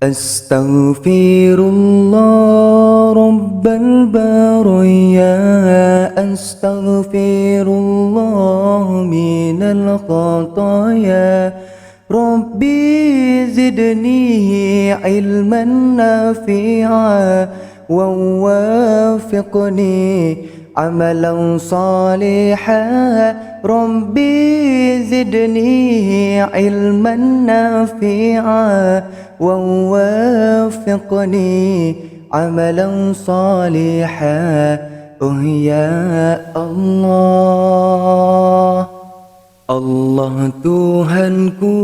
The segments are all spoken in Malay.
Astaghfirullah Rabbal baraya, Astaghfirullah minal khataya, Rabbi zidni ilman nafi'a wa wafiqni amalan salihan, Rabbi zidni ilman nafi'a wa wafiqni amalan salihan. Oh ya Allah, Allah Tuhanku,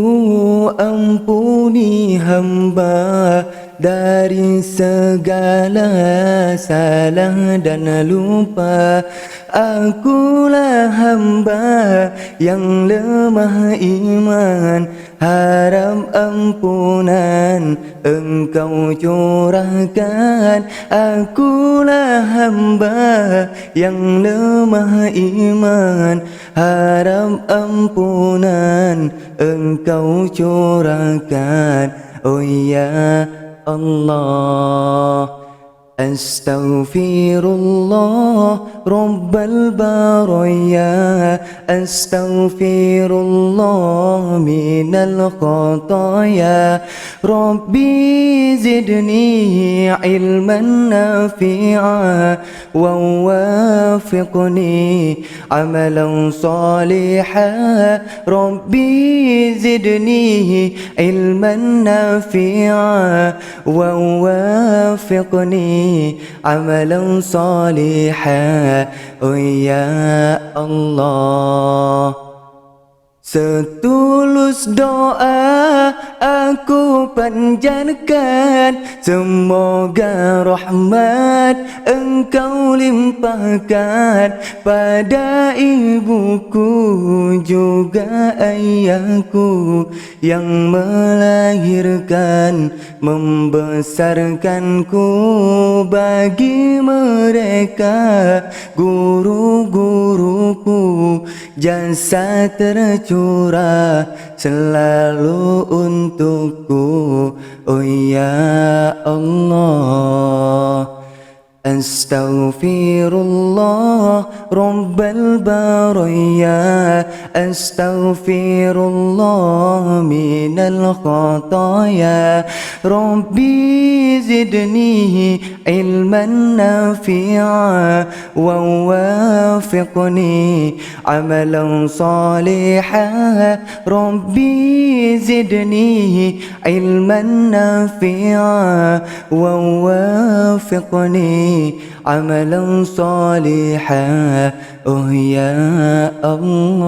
ampuni hamba dari segala salah dan lupa. Akulah hamba yang lemah iman, harap ampunan Engkau curahkan. Akulah hamba yang lemah iman, harap ampunan Engkau curahkan. Oh ya Allah, Astaghfirullah Rabbal baraya, Astaghfirullah minal khataya, Rabbi zidni ilman nafi'a wa wafiqni amalan salihan, Rabbi zidni ilman nafi'a wa wafiqni amalan salihan. Oh ya Allah, setulus doa aku panjatkan, semoga rahmat Engkau limpahkan pada ibuku juga ayahku yang melahirkan membesarkanku. Bagi mereka guru-guruku, jasa tercurah selalu untukku. Oh ya Allah, Astaghfirullah Rabbal baraya, Astaghfirullah minal khataya, Rabbi zidni ilman nafi'a wa wafiqni amalan salihan, Rabbi zidni ilman nafi'a wa wafiqni amalan salihan. Oh ya Allah.